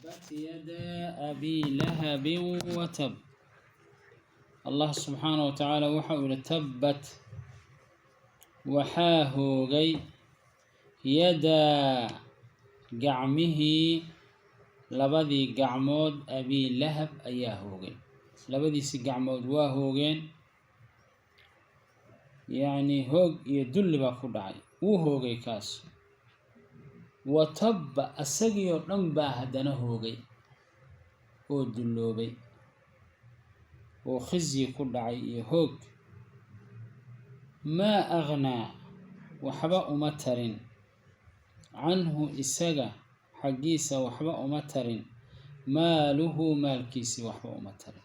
تبت يدا أبي لهب وتب. الله سبحانه وتعالى وحول تبت وحاهوغي يدا قعمه لبدي قعمود أبي لهب أياهوغي لبدي سي قعمود واهوغين يعني هوغ يدل باكودعي وهوغي كاس وتب أساقيو نمبا هدنا هوغي ودلوبي وخزي كودعي هوغ ما أغنى وحبا أمترين عنه إساقا حقيسا وحبا أمترين ماله مالكيسي وحبا أمترين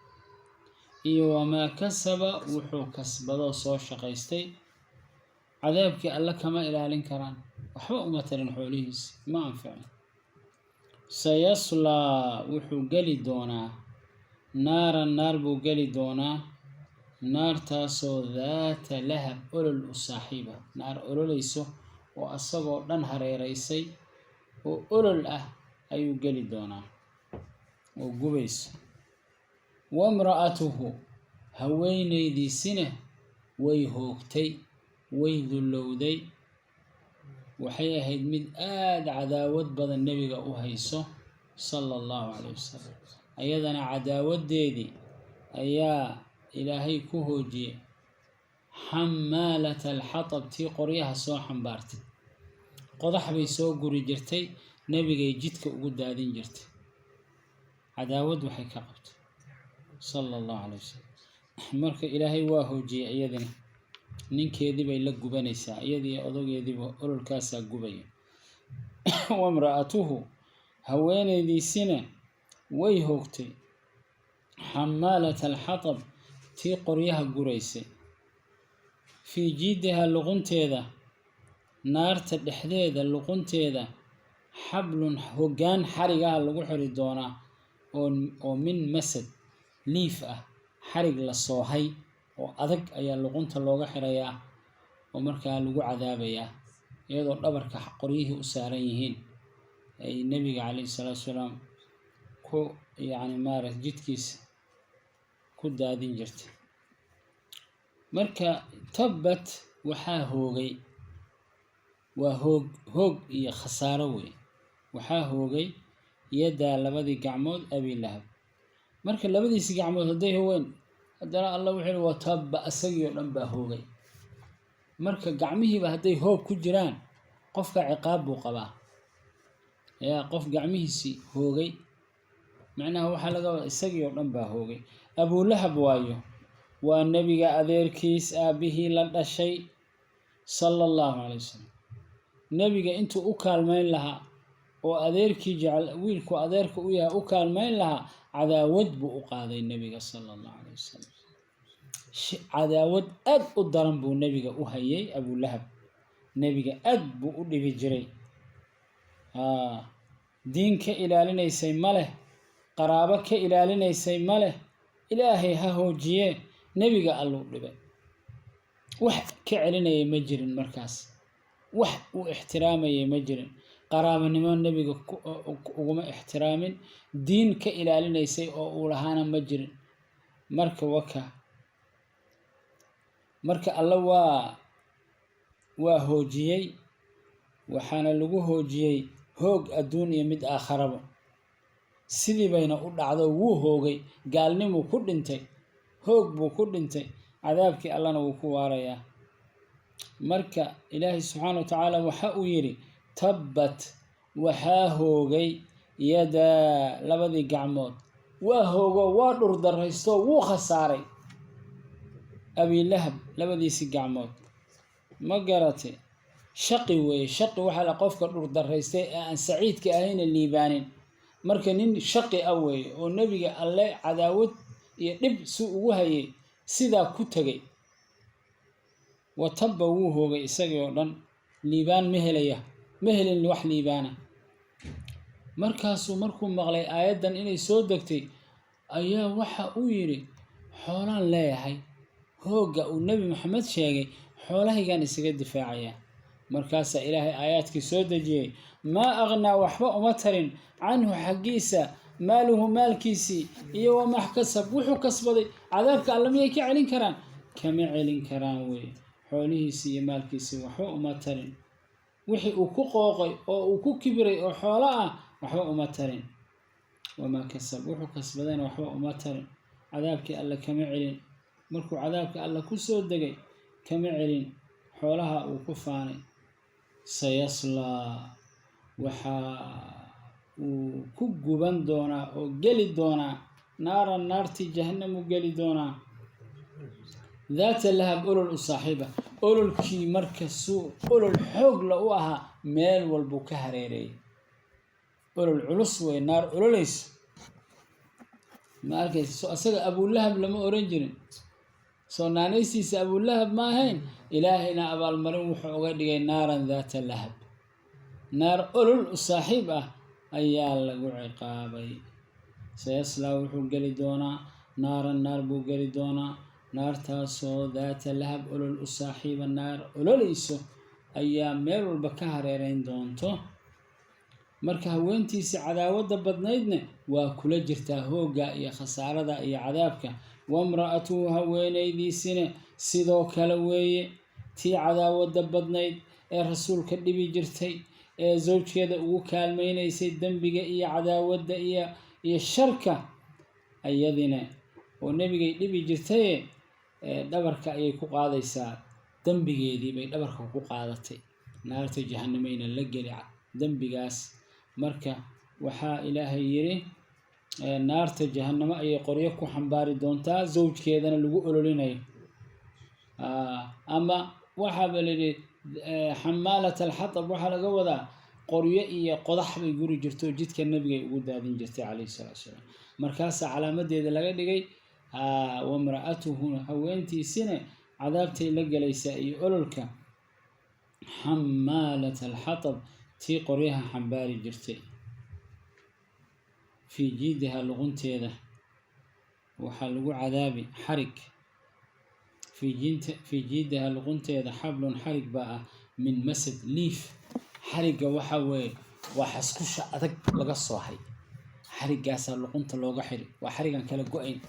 إيو وما كسب وحو كسبه صو شقيستي عذابك ألا كما إلالين كران وحبا أمترين حوليس ما أنفعين سيصلى وحو قلي دونا نار بو قلي دونا نار تاسو ذات لهب أولو صاحبة نار أولو ليسو وأصغو دان هريريسي وأولو أيو قلي دونا وقبيس وامرأته هويني دي سنة ويهوكتي ويذلودي وحي هيد مد عداوة بدا النبي أهيسو صلى الله عليه وسلم أيضا عداوة دي أيا إلهي كهوجي حمالة الحطب تي قريها سو حنبارتي قضح بيسو قري جرتي نبي جيتك قدادين جرتي عداوة وحي كقبت صلى الله عليه وسلم مرك إلهي واهوجي أيضا ninkeedii bay la gubanaysaa iyadii odageediiba ololkaasa gubay wamraatuhu haweenaydiisina way hoogtay xamaalata alxatab tii qoryaha guraysay fii jiidiha luqunteeda naarta dhexdeeda luqunteeda xablun hoggaan xarigaha lagu xiri doonaa oo min masad liif ah xarig la soohay oo adag ayaa luqunta looga xirayaa oo markaa lagu cadaabayaa iyadoo dhabarka qoryihii u saaran yihiin ay nabiga calayhi salaatu wasalaam ku yani maarat jidkiisa ku daadin jirtay marka tabbat waxaa hoogay waa hoog iyo khasaaro wey waxaa hoogay yadaa labadii gacmood abi lahab marka labadiisi gacmood hadday haween haddana allah wuxuu yidhi wataba asagii oo dhan baa hoogay marka gacmihiiba hadday hoog ku jiraan qofka ciqaab buu qabaa yaa qof gacmihiisii hoogay macnaha waxaa laga wadaa isagii oo dhan baa hoogay abulahab waayo waa nebiga adeerkiis aabihii la dhashay sala allahu calay wasalam nebiga intuu u kaalmayn lahaa oo adeerkii jecel wiilku adeerka u yahay u kaalmayn lahaa cadaawad buu u qaaday nebiga sala allahu calay wasalam cadaawad aad u daran buu nebiga u hayay abulahab nebiga aad buu u dhibi jiray diin ka ilaalinaysay ma leh qaraabo ka ilaalinaysay ma leh ilaahay ha hoojiye nebiga alluu dhibay wax ka celinayay ma jirin markaas wax uu ixtiraamayay ma jirin qaraabanimo nebiga uguma ixtiraamin diin ka ilaalinaysay oo uu lahaana ma jirin marka alla waa hoojiyey waxaana lagu hoojiyey hoog adduun iyo mid aakharaba sidii bayna u dhacdo wuu hoogay gaalnimuu ku dhintay hoog buu ku dhintay cadaabkii allana wuu ku waarayaa marka ilaahay subxaana wa tacaala waxa uu yidhi tabbat waxaa hoogay yadaa labadii gacmood waa hoogo waa dhurdaraysto wuu khasaaray abilahab labadiisi gacmood ma garatay shaqi weeye shaqi waxaa la qofka dhurdaraystay ee aan saciidka ahayna liibaanin marka nin shaqi ah weeye oo nebiga alle cadaawad iyo dhib si ugu hayay sidaa ku tegay watabba wuu hoogay isagii oo dhan liibaan ma helin wax liibaana markuu maqlay aayaddan inay soo degtay ayaa waxa uu yidhi xoolaan leeyahay hoogga uu nebi maxamed sheegay xoolahaygaan isaga difaacayaa مركاسة إلهي آياتك سودجي ما أغنى وحبا أمترين عنه حقيسة ماله مالكيسي إيو ما كسب وحو كسبضي عذابك ألم يكي علين كران كما علين كران وي حوليه سي مالكيسي وحو أمترين وحي أكو قوقي أو أكو كبري أو حولاء وحو أمترين وما كسب وحو كسبضين وحو أمترين عذابك ألا كما علين مركو عذابك ألا كسو دقي كما علين حولها وكفاني سيصلى وحا وكجبان دونا أو جلي دونا نار جهنم وجلي دونا ذات اللهب أولو الصاحبة أولو الكي مركز سوء أولو الحوق لأوها ميل والبكهريري أولو العلص والنار أولو ليس ما أركز سو أسأل أبو اللهب لما أورنجرين سو نانيسيس أبو اللهب ما هين إلهنا أبا المريم وحوغا ديغي نارا ذات اللهب نار أولو الصاحبة أيال لغو عقابي سيصلى وحو قلي دونا نار بو قلي دونا نار تاسو ذات اللهب أولو الصاحبة النار أولو ليسو أيام ميل والبكهريرين دونتو marka haweentiisa cadaawada badnaydna waa kula jirtaa hooga iyo khasaarada iyo cadaabka wamraatu haweenaydiisina sidoo kale weeye tii cadaawada badnayd ee rasuulka dhibi jirtay ee zawjkeeda ugu kaalmaynaysay dambiga iyo cadaawada iyo sharka ayadina oo nabiga dhibi jirtay dhabarka ayay ku qaadaysaa dambigeedii bay dhabarka ku qaadatay naarta jahannameyna la geli dambigaas marka waxaa ilaahay yiri naarta jahannama ay qoryo ku xambaari doontaa zawjkeedana lagu ololinayo ama waxa balidi xamaalat alxatab waxa laga wadaa qoryo iyo qodax bay guri jirto jidka nabiga ugu daadin jirtay kaleey salaatu wasalaam markaas calaamadeeda laga dhigay wamraatuhu haweentiisina cadaabtay la galaysa iyo ololka xamaalat alxatab تي قريها حنباري جرتي في جيدها لغنتيده وحلقوا عذابي حرق في جيدها لغنتيده حبل حرق بقى من مسد ليف حرق وحوي وحسكوش أدق لقى الصاحي حرق قاسا لغنت لوغا حرق وحرقا كلا قوين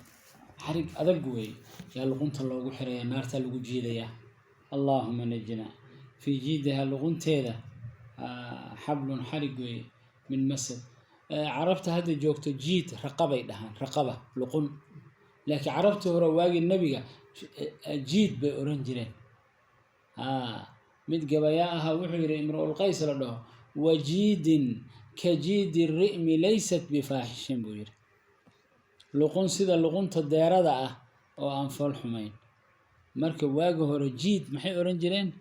حرق أدق وي يا لغنت لوغا حرق يا نارتا لغو جيدة اللهم نجنا في جيدها لغنتيده حبل حرق من مسد عرفت هذا جوكت جيت رقبة يدهان رقبة لقم لكن عرفته رواقي النبي جيت بأورنجرين مد قبياءها وحير امرؤ القيس له وجيد كجيد الرئم ليست بفاحش بوير لقون سيدا لقون تديرة أو أنفال حمين مركب واقه جيت محي أورنجرين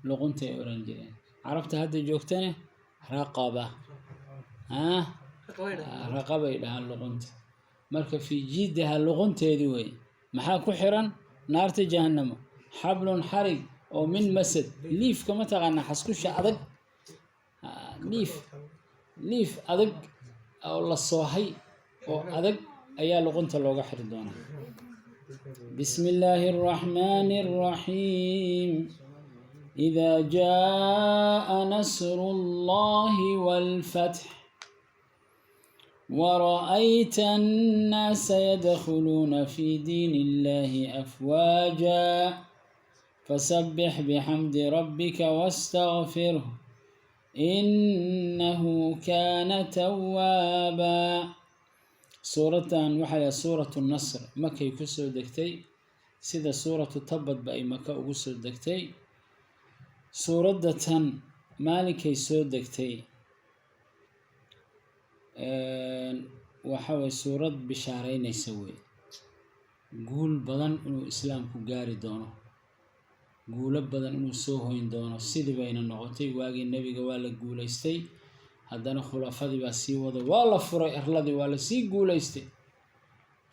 لقون تي أورنجرين عرفت هذا جوكتنا رقبة رقبة لها اللغنت مركب في جيدها اللغنت يدوي محاكو حران نار جهنم حبل حرق أو من مسد ليف كما تغنى حسكوش أدق ليف أدق أو الله الصوحي أو أدق أيا لغنت اللغة حردونا بسم الله الرحمن الرحيم إذا جاء نصر الله والفتح ورأيت الناس يدخلون في دين الله أفواجا فسبح بحمد ربك واستغفره إنه كان توابا سورة وحيا سورة النصر مكة يكسر دكتي سيدا سورة تبت بأي مكة أكسر دكتي سورة مالكي سود دكتي وحوي سورة بشارين يسوي قول بدن إنه إسلام كجاري دونه قول بدن إنه سوهين دونه سيد بين النقطي واجي النبي قال قول يستي هذا خلافة بسي وده والله فرع إخلاص ولا سي قول يستي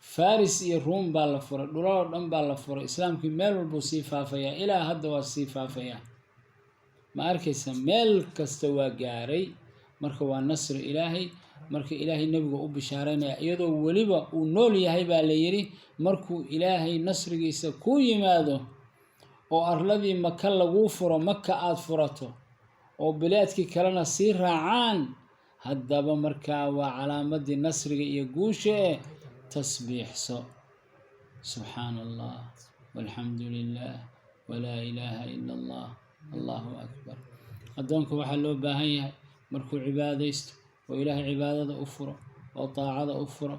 فارس الروم بالفرع دولار دم بالفرع إسلام كمال والبصيفة فيا إلى هذا والصيفة فيا ما أركيس مال كستوى جاري مركوا النصر إلهي مركو إلهي النبي أبو بشارين يدو ولبا ونول يهيبا ليري مركو إلهي نصر جيسا كوي ماذا وأرلبي مكة لغوفر مكة آد فرطو oo bilaadkii kalena sii raacaan haddaba markaa waa calaamadii nasriga iyo guusha ee tasbiixso subxaana allah walxamdu lilah walaa ilaaha ila allah allahu akbar. addoonka waxaa loo baahan yahay markuu cibaadaysto oo ilaahay cibaadada u furo oo daacada u furo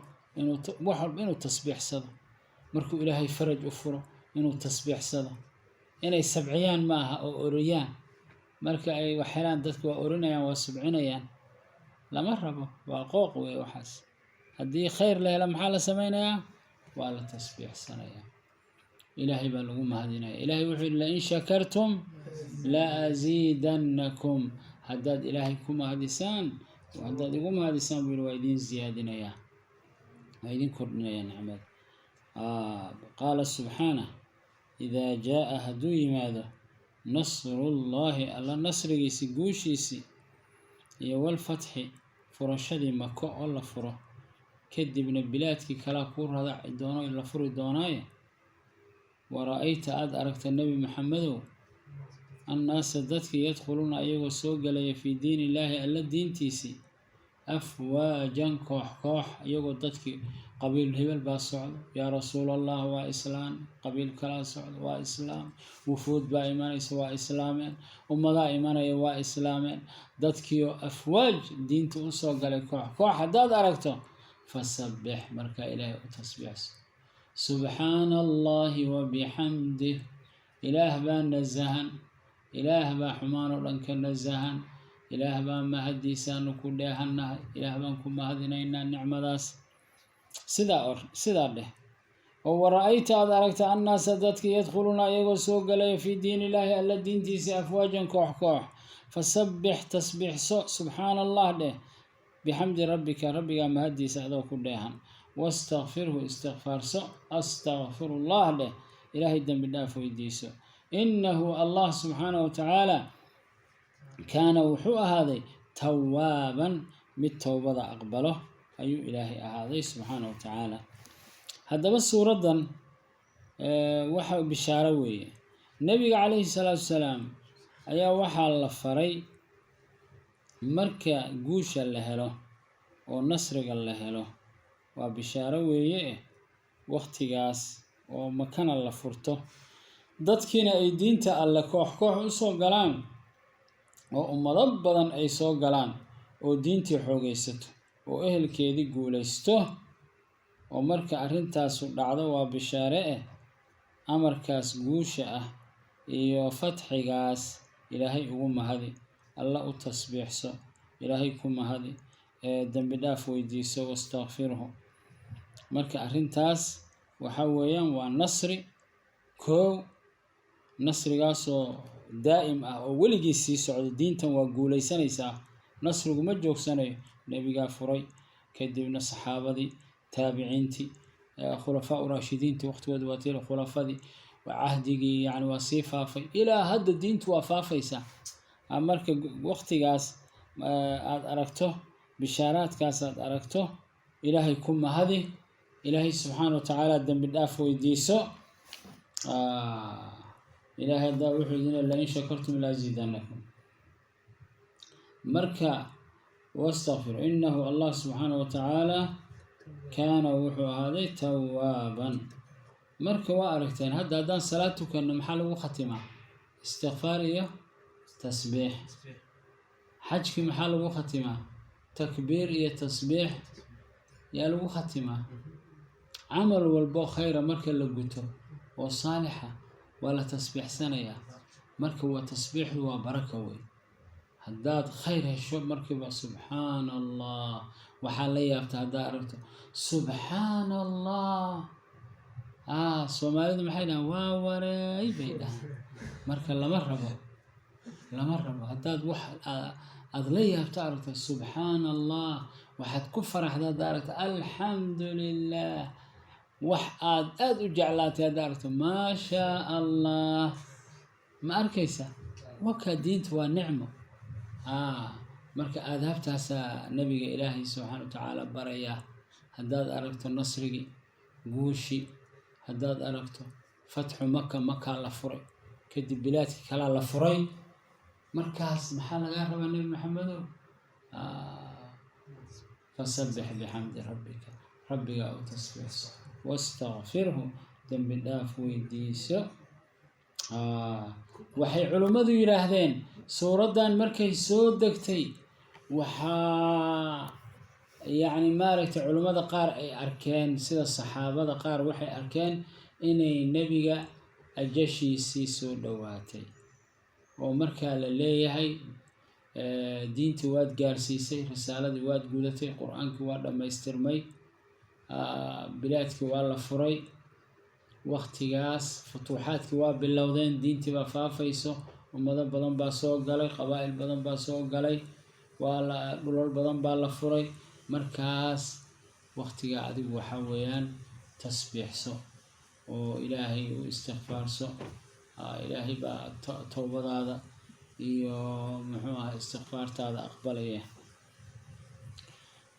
wax walba inuu tasbiixsado. markuu ilaahay faraj u furo inuu tasbiixsado. inay sabciyaan ma aha oo oriyaan. marka ay wax helaan dadku waa orinayaan waa subcinayaan lama rabo, waa qooq wey waxaas. haddii khayr la helo maxaa la samaynayaa? waa la tasbiixsanayaa. ilaahay baa lagu mahadinaya. ilaahay wuxuu yidhi lain shakartum la aziidannakum. haddaad ilaahay ku mahadisaan haddaad igu mahadisaan buu yidhi waa idiin ziyaadinayaa, waa idiin kordhinayaa nicmada. qaala subxaanah idaa jaa hadduu yimaado nasrullaahi alla nasrigiisi guushiisii iyo walfatxi furashadii mako oo la furo kadibna bilaadkii kalaa kuu radaci doono la furi doonaaye wara-ayta aada aragta nebi maxamedow annaasa dadkii yadkhuluuna ayagoo soo galaya fii diini illaahi alla diintiisii afwaajan koox koox iyagoo dadkii qabiil hebel baa socda yaa rasuulallah waa islaam, qabiil kalaa socda waa islaam, wufuud baa imanaysa waa islaameen, ummadaa imanaya waa islaameen. dadkiioo afwaaj diinta usoo galay koox koox haddaad aragto fasabbix markaa ilaahay u tasbiixso subxaana allahi wabixamdih. ilaah baa nasahan, ilaah baa xumaan oo dhan ka nasahan, ilaah baa mahadiisaanu ku dheehannahay, ilaah baan ku mahadinaynaa nicmadaas. sidaa dheh. oo wara-ayta aad aragta annaasa dadkii yadkhuluuna iyagoo soo galaya fii diini illaahi alla diintiisii afwaajan koox koox fasabbix tasbiixso subxaana allah dheh bixamdi rabbika rabbigaa mahadiisa adoo ku dheehan wastakfirhu istikfaarso astakfirullah dheh ilaahay dembi dhaaf weydiiso. innahu allah subxaanahu watacaala kaana wuxuu ahaaday tawaaban mid towbada aqbalo ayuu ilaahay ahaaday subxaana wa tacaala. haddaba suuraddan waxa bishaaro weeye. nebiga calayhi salaatu wasalaam ayaa waxaa la faray marka guusha la helo oo nasriga la helo waa bishaaro weeye waqtigaas oo makana la furto dadkiina ay diinta alle koox koox usoo galaan oo ummado badan ay soo galaan oo diintii xoogaysato oo ehelkeedii guulaysto. oo marka arrintaasu dhacdo waa bishaare amarkaas guusha ah iyo fatxigaas ilaahay ugu mahadi, alla u tasbiixso, ilaahay ku mahadi, dembi dhaaf weydiiso wastakfirhu. marka arrintaas waxa weeyaan waa nasri koow, nasrigaasoo daa'im ah oo weligii sii socdo. diintan waa guulaysanaysaa, nasrigu ma joogsanayo. nebigaa furay kadibna saxaabadii taabiciintii khulafaa u raashidiintii waqtigooda waa tiri khulafadii cahdigii yani waa sii faafay ilaa hadda diintu waa faafaysaa. marka waqtigaas aad aragto bishaaraadkaas aad aragto ilaahay ku mahadi, ilaahay subxaana watacaala dembi dhaaf weydiiso. ilaahay haddaa wuxuu idin lain shakartum laaziidannakum. marka wastakfir innahu allah subxaana watacaala kaana wuxuu ahaaday tawaaban. marka waa aragteen hadda haddaan salaad tukanno maxaa lagu khatimaa? istikfaar iyo tasbiix. xajkii maxaa lagu khatimaa? takbiir iyo tasbiix yaa lagu khatimaa. camal walbo khayra marka la guto oo saalixa waa la tasbiixsanayaa. marka waa tasbiixdu waa baraka wey. haddaad khayr hesho markiiba subxaana allah waxaa la yaabta haddaad aragto subxaana allah. soomaalidu maxay dhahaan waa wareey bay dhahaan. marka lama rabo haddaad wax aada la yaabto aragto subxaana allah waxaad ku faraxda haddaad aragto alxamdu lilah. wax aada u jeclaatay haddaad aragto maa shaa allah. ma arkaysa wakaa diinta waa nicmo. marka aadaabtaasaa nabiga ilaahay subxaana watacaala baraya. haddaad aragto nasrigii guushii, haddaad aragto fatxu makaa la furay kadib bilaadkii kalaa la furay, markaas maxaa lagaa rabaa nebi maxamedow fasabbix bixamdi rabbika rabbiga u tasbiixso wastakfirhu dembi dhaaf weydiiso. waxay culimmadu yidhaahdeen suuraddan markay soo degtay waxaa yacni maaragtay culimmada qaar ay arkeen sida saxaabada qaar waxay arkeen inay nebiga ajashiisii soo dhowaatay oo markaa la leeyahay diintii waad gaarsiisay, risaaladii waad gudatay, qur-aankii waa dhammaystirmay, bilaadkii waa la furay, waqtigaas futuuxaadkii waa bilowdeen, diintii baa faafayso, ummado badan baa soo galay, qabaa'il badan baa soo galay, dhulal badan baa la furay. markaas waqtigaa adigu waxaa weeyaan tasbiixso oo ilaahay u istikfaarso. ilaahay baa towbadaada iyo muxuu ahaa istikfaartaada aqbalaya.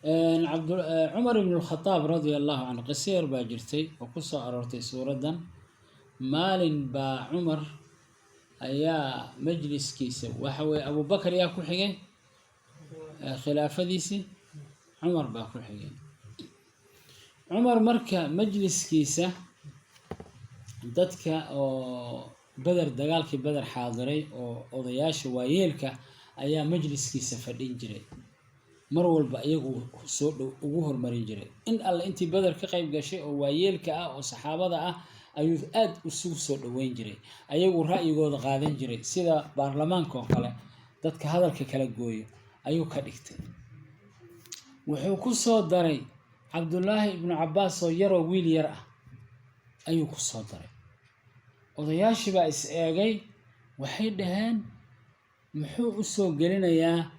cumar ibn al-khataab radia allahu canhu qiso yar baa jirtay oo ku soo aroortay suuraddan. maalin baa cumar ayaa majliskiisa waxa weeye abubakar yaa ku xigay khilaafadiisii, cumar baa ku xigay. cumar marka majliskiisa dadka oo beder dagaalkii beder xaadiray oo odayaasha waayeelka ayaa majliskiisa fadhin jiray, mar walba iyagu soo dhow ugu hormarin jiray. in alle intii beder ka qayb gashay oo waayeelka ah oo saxaabada ah ayuu aad isugu soo dhoweyn jiray, ayagu ra'yigooda qaadan jiray, sida baarlamaanka oo kale dadka hadalka kala gooyo ayuu ka dhigtay. wuxuu ku soo daray cabdullaahi ibnu cabbaas oo yaroo wiil yar ah ayuu ku soo daray. odayaashii baa is eegay, waxay dhaheen muxuu u soo gelinayaa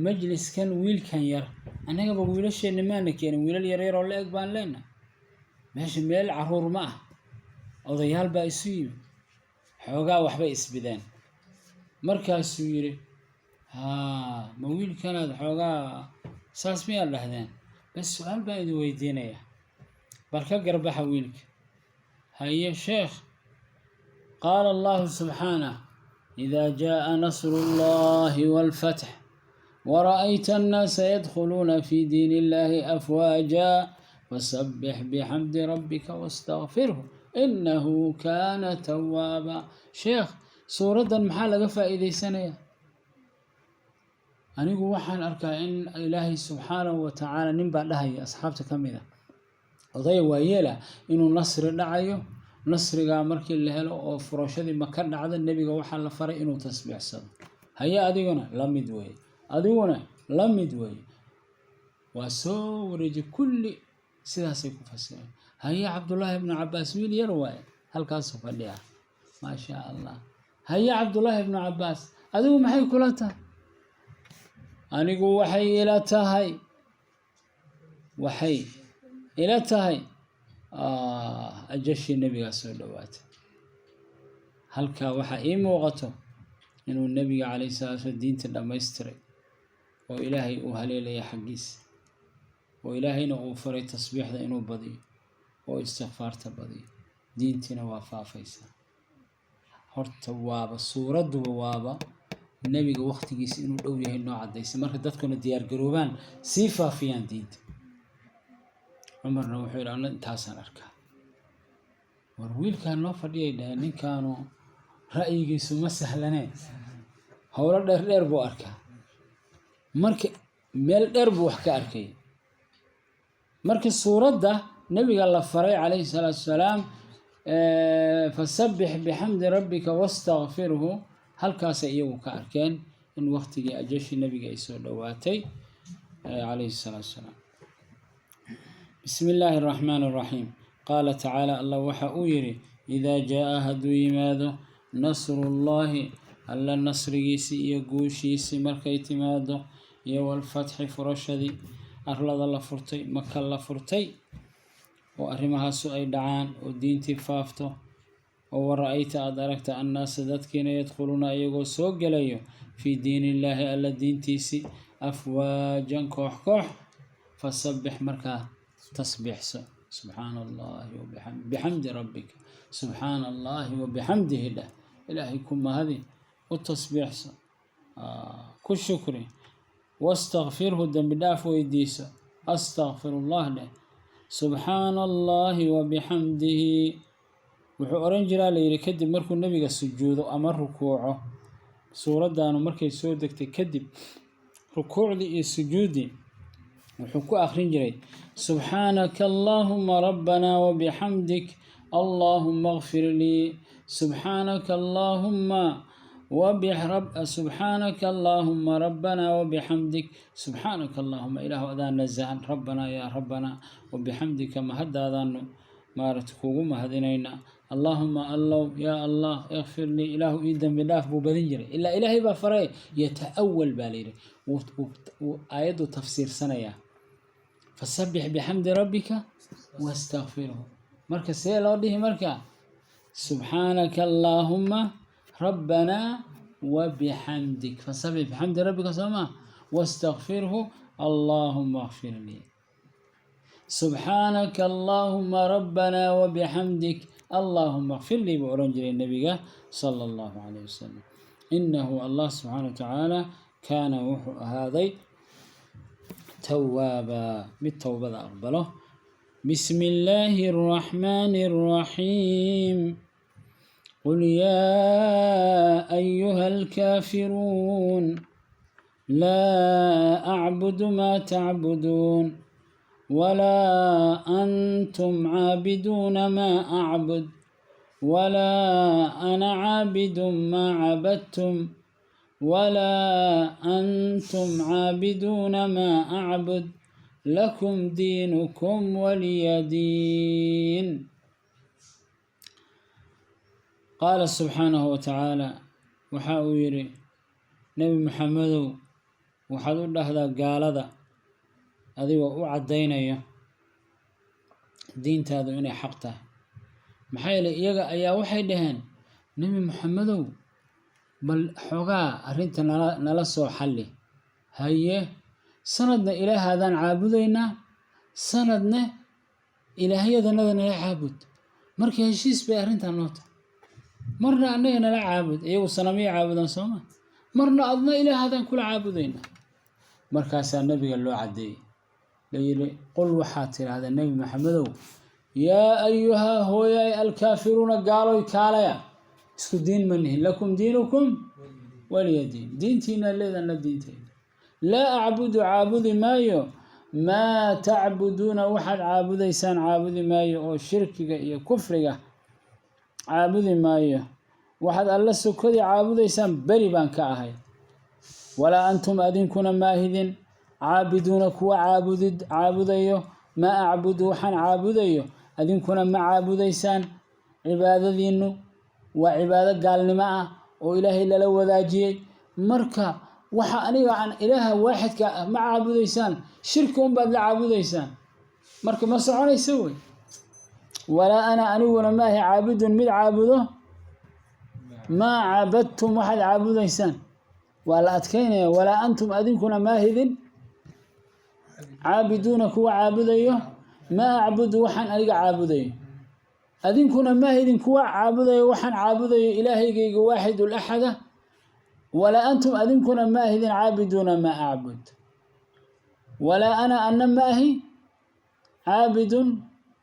majliskan wiilkan yar? annagaba wiilasheenna maana keenin, wiilal yaryaroo la eg baan leenahay, meesha meel caruur ma ah. odayaal baa isu yimid, xoogaa waxbay isbideen. markaasuu yidhi ma wiilkanaad xoogaa saas miyaad dhahdeen? bas su-aal baan idin weydiinayaa, bal ka garbaxa wiilka. haye sheekh, qaala allahu subxaanah idaa jaa'a nasru llahi waalfatx wara'ayta annaasa yadkhuluuna fii diini illaahi afwaajaa fasabbix bixamdi rabbika wastakfirhu innahu kaana tawaaba. sheekh, suuraddan maxaa laga faa'iidaysanayaa? anigu waxaan arkaa in ilaahay subxaanahu wa tacaala nin baa dhahaya asxaabta ka mid a odaya waayeela inuu nasri dhacayo. nasrigaa markii la helo oo furashadii maka dhacda nebiga waxaa la faray inuu tasbiixsado. haye adiguna la mid weeye, adiguna la mid weeye. waa soo wareeji kulli sidaasay ku fasireen. haye cabdullaahi ibnu cabbaas wiil yar waaye, halkaasuu fadhiya, maa shaa allah. haye cabdullaahi ibnu cabbaas adigu maxay kula tahay? anigu waxay ila tahay ajashii nebigaa soo dhowaatay. halkaa waxaa ii muuqato inuu nebiga calayhi salaatu wasalaam diinta dhammaystiray oo ilaahay uu haleelaya xaggiisa, oo ilaahayna uu faray tasbiixda inuu badiyo oo istikfaarta badiyo. diintiina waa faafaysaa. horta waaba suuradduba waaba nebiga waqtigiisa inuu dhow yahay noo caddaysay, marka dadkuna diyaar garoobaan sii faafiyaan diinta. cumarna wuxuu yidhi anna intaasaan arkaa. war wiilkaan noo fadhiyay dhaheen, ninkaanu ra'yigiisu ma sahlanee, howlo dheer buu arkaa, marka meel dheer buu wax ka arkay. marka suuradda nebiga la faray calayhi salaatu wasalaam fasabbix bixamdi rabbika wastakfirhu, halkaasay iyagu ka arkeen in waqtigii ajashii nebiga ay soo dhowaatay calayhi salaatu wasalaam. bismi illaahi araxmaani araxiim. qaala tacaala, allah waxa uu yidhi idaa jaa'a hadduu yimaado nasrullaahi, alla nasrigiisii iyo guushiisii markay timaado, iyo walfatxi furashadii arlada la furtay, maka la furtay, oo arrimahaasu ay dhacaan oo diintii faafto, oo wara'ayta aad aragta annaasa dadkiina yadkhuluuna iyagoo soo gelayo fii diini illaahi alla diintiisii afwaajan koox koox, fasabbix markaa tasbiixso subxaana allaahi bixamdi rabbika, subxaana allaahi wabixamdihi dheh, ilaahay ku mahadi u tasbiixso كشكري واستغفره الدم بالله ويديسه أستغفر الله له سبحان الله وبحمده وحو أرنجلا ليري كدب مركو النبي السجود أمر ركوعه سورة دانو مركي سودك تكدب ركوع لي السجود وحكو آخرين جري سبحانك اللهم ربنا وبحمدك اللهم اغفر لي سبحانك اللهم سبحانك اللهم ربنا وبحمدك سبحانك اللهم إله أذان نزهن ربنا يا ربنا وبحمدك ما هدى أذان ما رتكوه ما هدينينا اللهم الله يا الله اغفر لي إله إيدا بالله ببذنجري إلا إلهي بفري يتأول باليري وآيات تفسير سنة فسبح بحمد ربك واستغفره مركز سيلا وديه مركز سبحانك اللهم ربنا وبحمدك فسبح بحمد ربك سما واستغفره اللهم اغفر لي سبحانك اللهم ربنا وبحمدك اللهم اغفر لي بأرنجل النبي صلى الله عليه وسلم إنه الله سبحانه وتعالى كان هذا توابا بالتوبة أقبله بسم الله الرحمن الرحيم قل يا أيها الكافرون لا أعبد ما تعبدون ولا أنتم عابدون ما أعبد ولا أنا عابد ما عبدتم ولا أنتم عابدون ما أعبد لكم دينكم ولي دين قال سبحانه وتعالى وحاويري نبي محمد وحدود هذا قال هذا هذه وعدينا دين هذا إني حقته محايل يجا أيا وحي دهن نبي محمد بل حقا أرنت نلصو حلي هيه سندنا إلى هذا عابدينا سندنا إلى هذا نذنا عابد مركي هشيس بأرنت النوت مرنا أننا لا عابد أيوة صنمية عابدا صوما مرنا أضنا إلى هذا كل عابدينا مركز النبي قال له عدي ليلي قل وحاتر هذا النبي محمد يا أيها هو يا الكافرون قالوا كاليا اسكو دين منه لكم دينكم ولي دين دينتنا اللي أنا دينتين لا أعبد عابد مايو ما تعبدون واحد عابد إنسان عابد مايو أو شرك كفر عابد مايو واحد الله سكري عابد إنسان بريبان كاهي ولا أنتم أذنكم ماهدين عابدون كوا عابد أيو ما أعبد وحن عابد أيو أذنكم ما عابد إنسان عبادة دينه وعبادة قال معه وإلهي إلا لو ذاجي مركا waxa aniga aan ilaaha waaxidka ma caabudaysaan shirkoon baad la caabudaysaan marka ma soconayso way wala ana aniguna ma ahi caabudun mid caabudo ma caabadtum waxaad caabudaysaan wala adkaynaya wala antum adinkuna ma hidin caabiduna kuwa caabudayo ma aabudu waxaan aniga caabudayo adinkuna ma hidin kuwa caabudayo waxaan caabudayo ilaahayga waaxidul ahada ولا أنتم أذنكم ما هذين عابدون ما أعبد ولا أنا ما هي عابد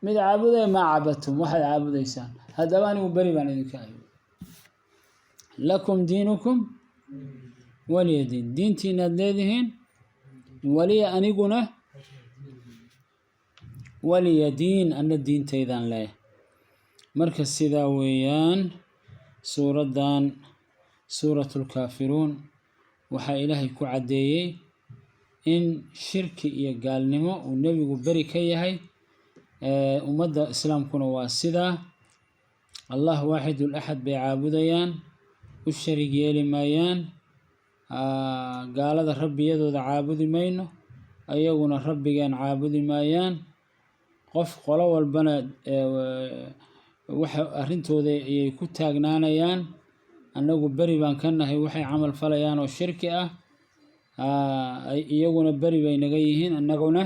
من عابد ما عبدتم واحد عابد إنسان هذا واني وبري بان ذيك لكم دينكم ولي دين دينتي نديدهن ولي أنيقنا ولي دين أن الدين تيدان له مركز سيداويان سورة دان سورة الكافرون وحا إلهي كعديي إن شرك يقال نمو والنبي بري كيهي ومدى إسلام كنا واسدا الله واحد الأحد بيعابديان والشريك يلي مايان قال هذا ربي يدو ذا عابد ماينو أيقنا ربي كان عابد مايان قف قلو البنات وحا أرنتو ذا يكتاقنانيان annagu bari baan ka nahay waxay camal falayaan oo shirki ah iyaguna bari bay naga yihiin annaguna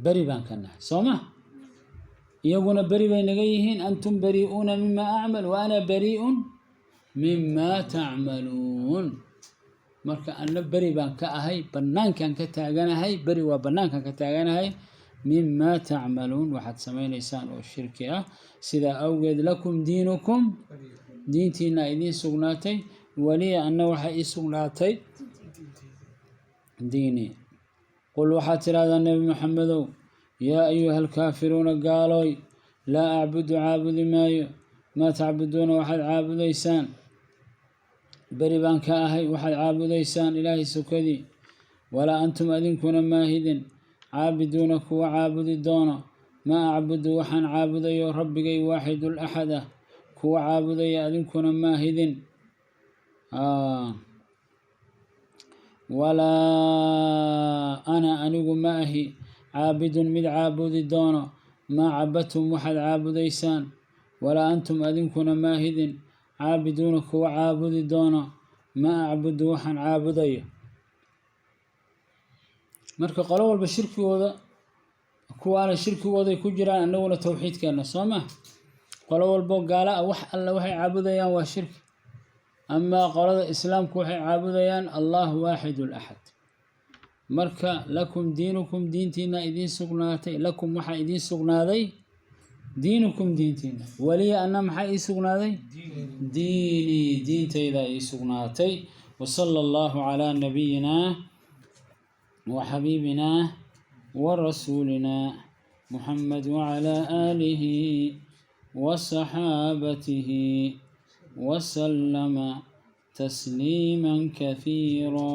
bari baan ka nahay sooma iyaguna bari bay naga yihiin antum bari'una mimma a'mal wa ana bari'un مما تعملون marka anna bari baan ka ahay banaankan ka taaganahay bari waa banaankan ka taaganahay mimma tacmaluun waxaad samaynaysaan oo shirki ah sidaa awgeed lakum diinukum diintiina idiin sugnaatay waliya anna waxaa ii sugnaatay diini qul waxaad tidhahdaa nebi maxamedow yaa ayuha alkaafiruuna gaalooy laa acbudu caabudi maayo maa tacbuduuna waxaad caabudaysaan beri baan ka ahay waxaad caabudaysaan ilaahay sokadii walaa antum adinkuna maahidin caabiduuna kuwa caabudi doono maa acbudu waxaan caabudayo rabbigay waaxidul axad ah kuwa caabudaya adinkuna maahidin walaa ana anigu ma ahi caabidun mid caabudi doono maa cabadtum waxaad caabudaysaan walaa antum adinkuna maahidin caabiduuna kuwa caabudi doono maa acbudu waxaan caabudayo marka qolo walba shirkigooda kuwaana shirkigooday ku jiraan annaguna tawxiidkeena soo ma qolo walbo gaala ah wax alla waxay caabudayaan waa shirki amaa qolada islaamku waxay caabudayaan allah waaxidul axad marka lakum diinukum diintiina idiin sugnaatay lakum waxaa idiin sugnaaday diinukum diintiina waliya anna maxaa ii sugnaaday diinii diintaydaa ii sugnaatay wasala allahu calaa nabiyina وحبيبنا ورسولنا محمد وعلى آله وصحابته وسلم تسليما كثيرا.